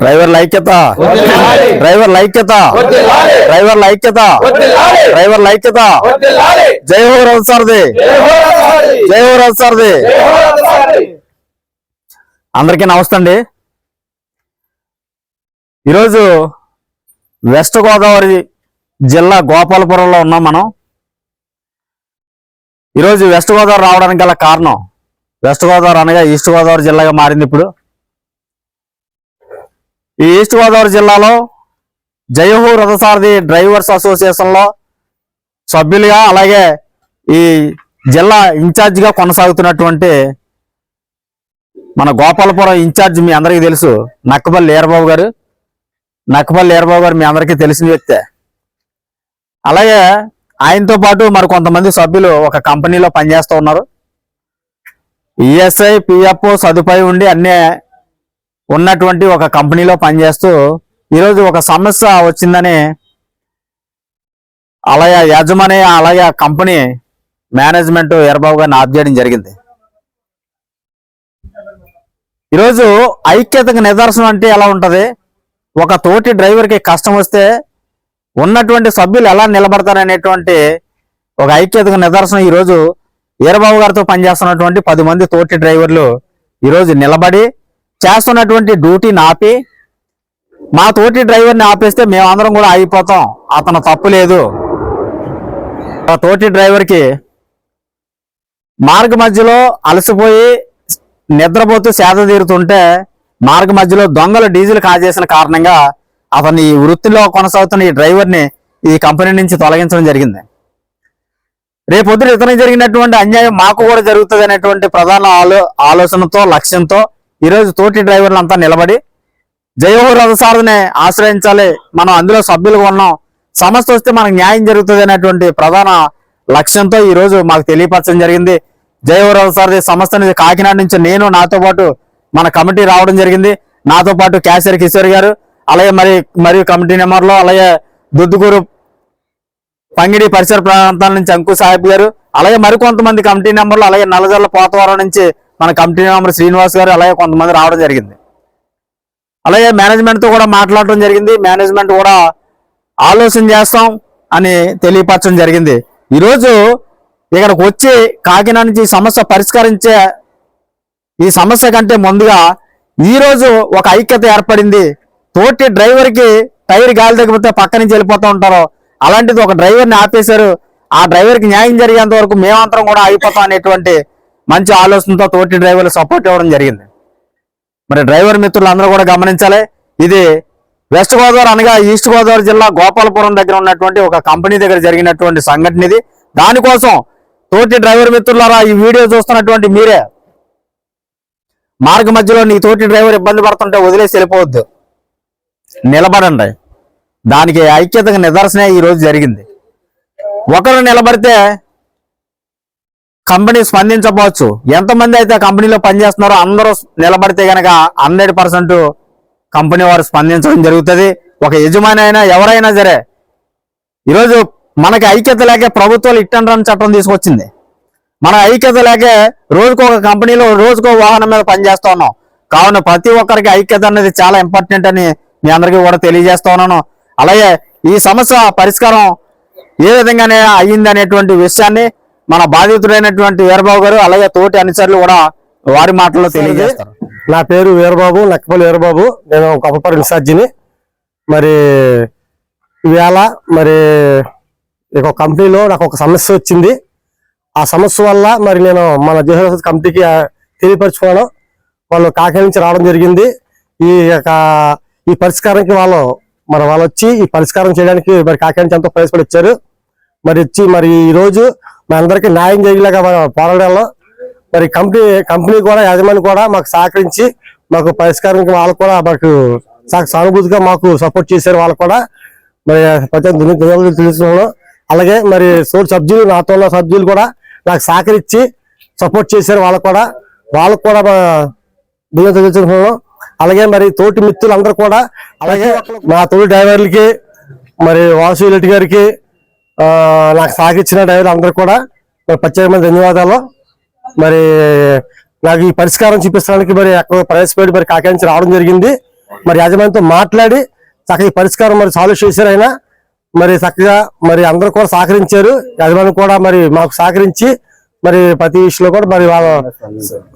డ్రైవర్ల ఐక్యత డ్రైవర్ల ఐక్యత డ్రైవర్ల ఐక్యత డ్రైవర్ల ఐక్యత జై హో రథసారథి జై హో రథసారథి అందరికీ నమస్తే అండి. ఈరోజు వెస్ట్ గోదావరి జిల్లా గోపాలపురంలో ఉన్నాం మనం. ఈరోజు వెస్ట్ గోదావరి రావడానికి గల కారణం, వెస్ట్ గోదావరి అనగా ఈస్ట్ గోదావరి జిల్లాగా మారింది. ఇప్పుడు ఈ ఈస్ట్ గోదావరి జిల్లాలో జై హో రథసారథి డ్రైవర్స్ అసోసియేషన్లో సభ్యులుగా, అలాగే ఈ జిల్లా ఇన్ఛార్జిగా కొనసాగుతున్నటువంటి మన గోపాలపురం ఇన్ఛార్జ్ మీ అందరికీ తెలుసు, నక్కపల్లి వీరబాబు గారు. నక్కపల్లి వీరబాబు గారు మీ అందరికీ తెలిసిన వ్యక్తే. అలాగే ఆయనతో పాటు మరి కొంతమంది సభ్యులు ఒక కంపెనీలో పనిచేస్తూ ఉన్నారు. ఈఎస్ఐ పిఎఫ్ సదుపాయం ఉండి అన్నీ ఉన్నటువంటి ఒక కంపెనీలో పనిచేస్తూ ఈరోజు ఒక సమస్య వచ్చిందని అలాగే యజమాని, అలాగే కంపెనీ మేనేజ్మెంట్ వీరబాబు గారిని ఆఫ్ చేయడం జరిగింది. ఈరోజు ఐక్యతకు నిదర్శనం అంటే ఎలా ఉంటది? ఒక తోటి డ్రైవర్కి కష్టం వస్తే ఉన్నటువంటి సభ్యులు ఎలా నిలబడతారనేటువంటి ఒక ఐక్యతకు నిదర్శనం ఈరోజు వీరబాబు గారితో పనిచేస్తున్నటువంటి 10 మంది తోటి డ్రైవర్లు ఈరోజు నిలబడి చేస్తున్నటువంటి డ్యూటీని ఆపి, మా తోటి డ్రైవర్ని ఆపేస్తే మేమందరం కూడా ఆగిపోతాం, అతను తప్పు లేదు. ఆ తోటి డ్రైవర్కి మార్గ మధ్యలో అలసిపోయి నిద్రపోతూ సేద తీరుతుంటే మార్గ మధ్యలో దొంగలు డీజిల్ కాజేసిన కారణంగా అతన్ని ఈ వృత్తిలో కొనసాగుతున్న ఈ డ్రైవర్ని ఈ కంపెనీ నుంచి తొలగించడం జరిగింది. రేపొద్దున ఇతనికి జరిగినటువంటి అన్యాయం మాకు కూడా జరుగుతుంది అనేటువంటి ప్రధాన ఆలోచనతో, లక్ష్యంతో ఈరోజు తోటి డ్రైవర్లు అంతా నిలబడి జై హో రథసారథిని ఆశ్రయించాలి, మనం అందులో సభ్యులుగా ఉన్నాం, సమస్య వస్తే మనకు న్యాయం జరుగుతుంది అనేటువంటి ప్రధాన లక్ష్యంతో ఈరోజు మాకు తెలియపరచడం జరిగింది. జై హో రథసారథి సంస్థ అనేది కాకినాడ నుంచి నేను, నాతో పాటు మన కమిటీ రావడం జరిగింది. నాతో పాటు క్యాషియర్ కిషోర్ గారు, అలాగే మరియు కమిటీ మెంబర్లు, అలాగే దుద్దుకూరు పంగిడి పరిసర ప్రాంతాల నుంచి అంకు సాహెబ్ గారు, అలాగే మరికొంతమంది కమిటీ మెంబర్లు, అలాగే నల్లజర్ల పోతవరం నుంచి మన కమిటీ మెంబర్ శ్రీనివాస్ గారు, అలాగే కొంతమంది రావడం జరిగింది. అలాగే మేనేజ్మెంట్ తో కూడా మాట్లాడటం జరిగింది. మేనేజ్మెంట్ కూడా ఆలోచన చేస్తాం అని తెలియపరచడం జరిగింది. ఈరోజు ఇక్కడికి వచ్చి కాకినాడ నుంచి ఈ సమస్య పరిష్కరించే ఈ సమస్య కంటే ముందుగా ఈరోజు ఒక ఐక్యత ఏర్పడింది. తోటి డ్రైవర్కి టైర్ గాలి తగ్గిపోతే పక్క నుంచి వెళ్ళిపోతూ ఉంటారు, అలాంటిది ఒక డ్రైవర్ని ఆపేశారు. ఆ డ్రైవర్కి న్యాయం జరిగేంత వరకు మేమంతరం కూడా ఆగిపోతాం అనేటువంటి మంచి ఆలోచనతో తోటి డ్రైవర్లు సపోర్ట్ ఇవ్వడం జరిగింది. మరి డ్రైవర్ మిత్రులు అందరూ కూడా గమనించాలి, ఇది వెస్ట్ గోదావరి అనగా ఈస్ట్ గోదావరి జిల్లా గోపాలపురం దగ్గర ఉన్నటువంటి ఒక కంపెనీ దగ్గర జరిగినటువంటి సంఘటన ఇది. దానికోసం తోటి డ్రైవర్ మిత్రులారా, ఈ వీడియో చూస్తున్నటువంటి మీరే మార్గ మధ్యలో నీ తోటి డ్రైవర్ ఇబ్బంది పడుతుంటే వదిలేసి వెళ్ళిపోవద్దు, నిలబడండి. దానికి ఐక్యతకు నిదర్శనే ఈ రోజు జరిగింది. ఒకరు నిలబడితే కంపెనీ స్పందించకపోవచ్చు, ఎంతమంది అయితే కంపెనీలో పనిచేస్తున్నారో అందరూ నిలబడితే గనక 100% కంపెనీ వారు స్పందించడం జరుగుతుంది. ఒక యజమాని అయినా ఎవరైనా సరే. ఈరోజు మనకి ఐక్యత లేక ప్రభుత్వాలు ఇట్ అండ్ రన్ చట్టం తీసుకొచ్చింది. మన ఐక్యత లేక రోజుకో ఒక కంపెనీలో రోజుకో వాహనం మీద పనిచేస్తా ఉన్నాం. కావున ప్రతి ఒక్కరికి ఐక్యత అనేది చాలా ఇంపార్టెంట్ అని మీ అందరికీ కూడా తెలియజేస్తా ఉన్నాను. అలాగే ఈ సమస్య పరిష్కారం ఏ విధంగానే అయ్యింది అనేటువంటి విషయాన్ని మన బాధితుడైనటువంటి వీరబాబు గారు, అలాగే తోటి అనుచరులు కూడా వారి మాటల్లో తెలియజేస్తారు. నా పేరు వీరబాబు, నక్కపల్లి వీరబాబు. నేను గొప్పపల్లి ఇన్ఛార్జిని. మరి ఈవేళ మరి ఒక కంపెనీలో నాకు ఒక సమస్య వచ్చింది. ఆ సమస్య వల్ల మరి నేను మన జై హో రథసారథి కమిటీకి తెలియపరచుకోవడం, వాళ్ళు కాకినాడ నుంచి రావడం జరిగింది. ఈ పరిష్కారానికి వాళ్ళు వచ్చి ఈ పరిష్కారం చేయడానికి మరి కాకినాడ నుంచి ఎంతో ప్రయాసపడి వచ్చారు. మరి వచ్చి మరి ఈ రోజు మా అందరికీ న్యాయం చేయలేక పోరాడాలో మరి కంపెనీ కూడా, యజమాని కూడా మాకు సహకరించి మాకు పరిష్కారానికి వాళ్ళు కూడా మాకు సానుభూతిగా మాకు సపోర్ట్ చేశారు. వాళ్ళు కూడా మరి తెలుసుకోవడం, అలాగే మరి సభ్యులు, నాతో ఉన్న సభ్యులు కూడా నాకు సహకరించి సపోర్ట్ చేశారు. వాళ్ళకు కూడా తెలుసుకోవడం, అలాగే మరి తోటి మిత్రులు అందరూ కూడా, అలాగే మా తోటి డ్రైవర్లకి, మరి వాసు రెడ్డి గారికి, నాకు సహకరించిన డ్రైవర్లు అందరూ కూడా ప్రత్యేకమైన ధన్యవాదాలు. మరి నాకు ఈ పరిష్కారం చూపించడానికి మరి అక్కడ ప్రవేశపెట్టి మరి కాకినాడ నుంచి రావడం జరిగింది. మరి యాజమాన్యంతో మాట్లాడి చక్కగా ఈ పరిష్కారం మరి సాల్వ్ చేశారు ఆయన. మరి చక్కగా మరి అందరూ కూడా సహకరించారు, యాజమాన్యం కూడా మరి మాకు సహకరించి మరి ప్రతి విషయంలో కూడా మరి వాళ్ళు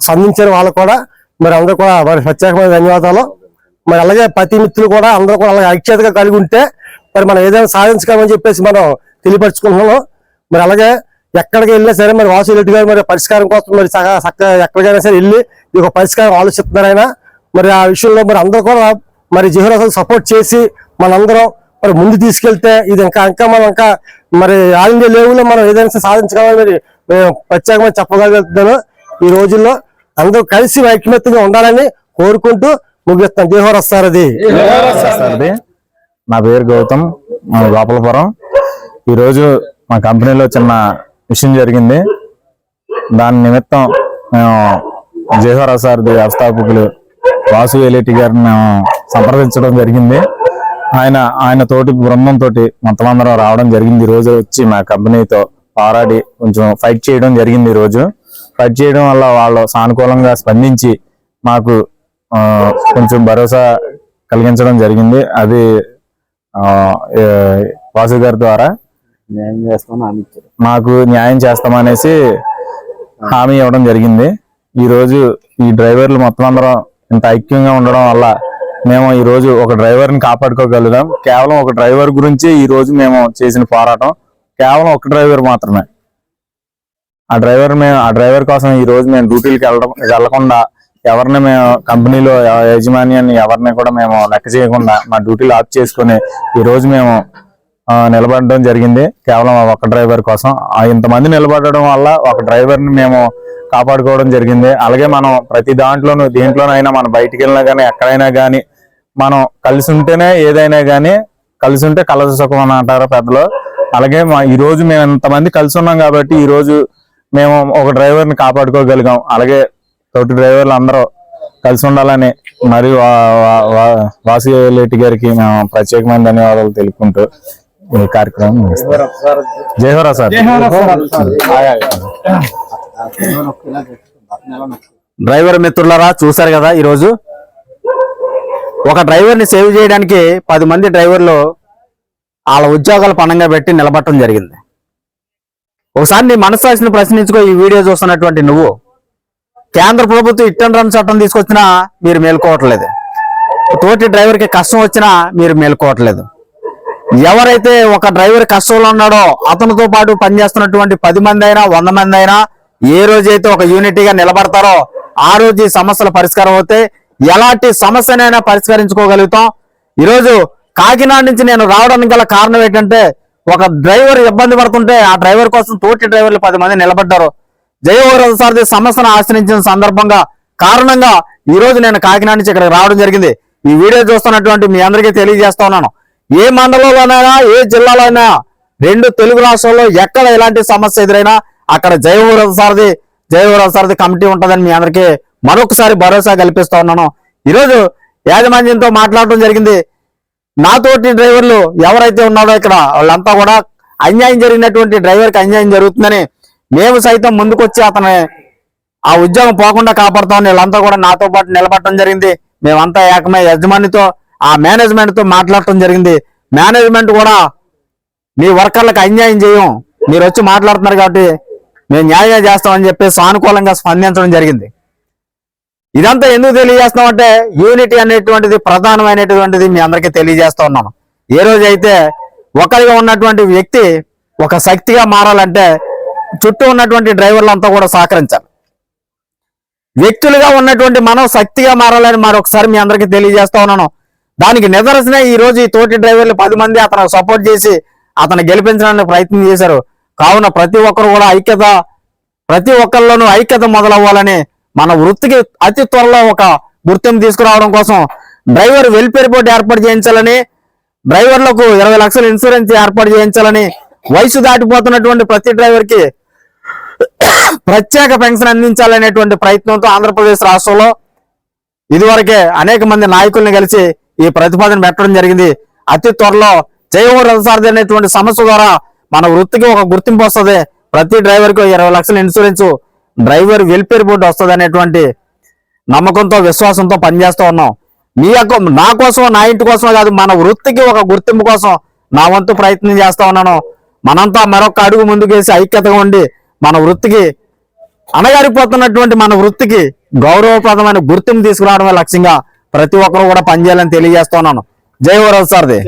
స్పందించారు. వాళ్ళు కూడా మరి అందరూ కూడా మరి ప్రత్యేకమైన ధన్యవాదాలు. మరి అలాగే ప్రతి మిత్రులు కూడా అందరూ కూడా అలాగే ఐక్యతగా కలిగి ఉంటే మరి మనం ఏదైనా సాధించగలమని చెప్పేసి మనం తెలియపరుచుకుంటున్నాం. మరి అలాగే ఎక్కడికి వెళ్ళినా సరే మరి వాసు రెడ్డి గారు మరి పరిష్కారం కోసం మరి చక్కగా ఎక్కడికైనా సరే వెళ్ళి ఈ ఒక పరిష్కారం ఆలోచిస్తున్నారు ఆయన. మరి ఆ విషయంలో మరి అందరూ కూడా మరి జహీర్ సపోర్ట్ చేసి మనందరం మరి ముందు తీసుకెళ్తే ఇది ఇంకా మనం ఇంకా మరి ఆల్ ఇండియా లెవెల్లో మనం ఏదైనా సాధించగలని మరి మేము ప్రత్యేకంగా చెప్పగలుగుతున్నాను. ఈ రోజుల్లో అందరూ కలిసి ఐక్యమత్యంగా ఉండాలని కోరుకుంటూ ముగిస్తాను. జహీర్ సారథి. నా పేరు గౌతమ్, గోపాలపురం. ఈరోజు మా కంపెనీలో చిన్న విషయం జరిగింది. దాని నిమిత్తం మేము జహీర్ సారథి వ్యవస్థాపకులు వాసు ఎలిటి గారిని మేము సంప్రదించడం జరిగింది. ఆయన తోటి బృందంతో మొత్తం అందరం రావడం జరిగింది. ఈ రోజు వచ్చి మా కంపెనీతో పోరాడి కొంచెం ఫైట్ చేయడం జరిగింది. ఈ రోజు ఫైట్ చేయడం వల్ల వాళ్ళు సానుకూలంగా స్పందించి మాకు కొంచెం భరోసా కలిగించడం జరిగింది. అది వాసు గారి ద్వారా మాకు న్యాయం చేస్తామనేసి హామీ ఇవ్వడం జరిగింది. ఈ రోజు ఈ డ్రైవర్లు మొత్తం అందరం ఇంత ఐక్యంగా ఉండడం వల్ల మేము ఈ రోజు ఒక డ్రైవర్ని కాపాడుకోగలుగుతాం. కేవలం ఒక డ్రైవర్ గురించి ఈ రోజు మేము చేసిన పోరాటం కేవలం ఒక డ్రైవర్ మాత్రమే. ఆ డ్రైవర్ కోసం ఈ రోజు మేము డ్యూటీలకు వెళ్లకుండా ఎవరిని మేము కంపెనీలో యాజమాన్యాన్ని ఎవరిని కూడా మేము లెక్క చేయకుండా మా డ్యూటీలు ఆఫ్ చేసుకుని ఈ రోజు మేము నిలబడడం జరిగింది. కేవలం ఒక డ్రైవర్ కోసం. ఇంతమంది నిలబడడం వల్ల ఒక డ్రైవర్ని మేము కాపాడుకోవడం జరిగింది. అలాగే మనం ప్రతి దేంట్లోనైనా మనం బయటికి వెళ్ళినా కానీ ఎక్కడైనా కానీ మనం కలిసి ఉంటేనే ఏదైనా కానీ, కలిసి ఉంటే కలసి సుఖం అని అంటారు పెద్దలు. అలాగే ఈ రోజు మేము ఇంతమంది కలిసి ఉన్నాం కాబట్టి ఈ రోజు మేము ఒక డ్రైవర్ని కాపాడుకోగలిగాం. అలాగే తోటి డ్రైవర్లు అందరూ కలిసి ఉండాలని మరియు వాసు ఎలిటి గారికి మేము ప్రత్యేకమైన ధన్యవాదాలు తెలుపుకుంటూ ఈ కార్యక్రమం జహీర్ సార్. డ్రైవర్ మిత్రులారా, చూశారు కదా, ఈరోజు ఒక డ్రైవర్ని సేవ్ చేయడానికి 10 మంది డ్రైవర్లు వాళ్ళ ఉద్యోగాలు పణంగా పెట్టి నిలబడటం జరిగింది. ఒకసారి నీ మనస్సాక్షిని ప్రశ్నించుకో. ఈ వీడియో చూస్తున్నటువంటి నువ్వు, కేంద్ర ప్రభుత్వం హిట్ అండ్ రన్ చట్టం తీసుకొచ్చినా మీరు మేల్కోవట్లేదు, తోటి డ్రైవర్కి కష్టం వచ్చినా మీరు మేల్కోవట్లేదు. ఎవరైతే ఒక డ్రైవర్ కష్టంలో ఉన్నాడో అతనితో పాటు పనిచేస్తున్నటువంటి 10 మంది అయినా 100 మంది అయినా ఏ రోజైతే ఒక యూనిటీగా నిలబడతారో ఆ రోజు ఈ సమస్యల పరిష్కారం అవుతే ఎలాంటి సమస్యనైనా పరిష్కరించుకోగలుగుతాం. ఈరోజు కాకినాడ నుంచి నేను రావడానికి గల కారణం ఏంటంటే, ఒక డ్రైవర్ ఇబ్బంది పడుతుంటే ఆ డ్రైవర్ కోసం తోటి డ్రైవర్లు 10 మంది నిలబడ్డారు. జహీర్ సారథి సమస్యను ఆశ్రయించిన సందర్భంగా కారణంగా ఈ రోజు నేను కాకినాడ నుంచి ఇక్కడికి రావడం జరిగింది. ఈ వీడియో చూస్తున్నటువంటి మీ అందరికీ తెలియజేస్తా ఉన్నాను, ఏ మండలంలోనైనా ఏ జిల్లాలో అయినా 2 తెలుగు రాష్ట్రాల్లో ఎక్కడ ఎలాంటి సమస్య ఎదురైనా అక్కడ జహీర్ సారథి కమిటీ ఉంటుందని మీ అందరికీ మరొకసారి భరోసా కల్పిస్తా ఉన్నాను. ఈరోజు యాజమాన్యంతో మాట్లాడటం జరిగింది. నాతోటి డ్రైవర్లు ఎవరైతే ఉన్నారో ఇక్కడ వాళ్ళంతా కూడా అన్యాయం జరిగినటువంటి డ్రైవర్కి అన్యాయం జరుగుతుందని మేము సైతం ముందుకొచ్చి అతని ఆ ఉద్యోగం పోకుండా కాపాడుతామని వీళ్ళంతా కూడా నాతో పాటు నిలబడటం జరిగింది. మేమంతా ఏకమై యజమానితో ఆ మేనేజ్మెంట్ తో మాట్లాడటం జరిగింది. మేనేజ్మెంట్ కూడా మీ వర్కర్లకు అన్యాయం చేయం, మీరు వచ్చి మాట్లాడుతున్నారు కాబట్టి మేము న్యాయం చేస్తామని చెప్పి సానుకూలంగా స్పందించడం జరిగింది. ఇదంతా ఎందుకు తెలియజేస్తామంటే యూనిటీ అనేటువంటిది ప్రధానమైనటువంటిది మీ అందరికీ తెలియజేస్తా ఉన్నాను. ఏ రోజైతే ఒకరిగా ఉన్నటువంటి వ్యక్తి ఒక శక్తిగా మారాలంటే చుట్టూ ఉన్నటువంటి డ్రైవర్లంతా కూడా సహకరించాలి. వ్యక్తులుగా ఉన్నటువంటి మనం శక్తిగా మారాలని మరొకసారి మీ అందరికీ తెలియజేస్తా ఉన్నాను. దానికి నిదర్శనం ఈ రోజు ఈ తోటి డ్రైవర్లు 10 మంది అతను సపోర్ట్ చేసి అతను గెలిపించడానికి ప్రయత్నం చేశారు. కావున ప్రతి ఒక్కరు కూడా ప్రతి ఒక్కరిలోనూ ఐక్యత మొదలవ్వాలని మన వృత్తికి అతి త్వరలో ఒక గుర్తింపు తీసుకురావడం కోసం డ్రైవర్ వెల్ఫేర్ బోర్డు ఏర్పాటు చేయించాలని, డ్రైవర్లకు 20 లక్షల ఇన్సూరెన్స్ ఏర్పాటు చేయించాలని, వయసు దాటిపోతున్నటువంటి ప్రతి డ్రైవర్ కి ప్రత్యేక పెన్షన్ అందించాలనేటువంటి ప్రయత్నంతో ఆంధ్రప్రదేశ్ రాష్ట్రంలో ఇదివరకే అనేక మంది నాయకుల్ని కలిసి ఈ ప్రతిపాదన పెట్టడం జరిగింది. అతి త్వరలో జహీర్ సారథి అనేటువంటి సమస్య ద్వారా మన వృత్తికి ఒక గుర్తింపు వస్తుంది. ప్రతి డ్రైవర్ కు 20 లక్షల ఇన్సూరెన్స్, డ్రైవర్ వెల్ఫేర్ బోర్డు వస్తుంది అనేటువంటి నమ్మకంతో విశ్వాసంతో పనిచేస్తూ ఉన్నాం. మీ యొక్క నా కోసం నా ఇంటి కోసం కాదు, మన వృత్తికి ఒక గుర్తింపు కోసం నా వంతు ప్రయత్నం చేస్తా ఉన్నాను. మనంతా మరొక అడుగు ముందుకేసి ఐక్యతగా ఉండి మన వృత్తికి అణగారిపోతున్నటువంటి మన వృత్తికి గౌరవప్రదమైన గుర్తింపు తీసుకురావడమే లక్ష్యంగా ప్రతి ఒక్కరు కూడా పనిచేయాలని తెలియజేస్తున్నాను. జై వరద సార్ది.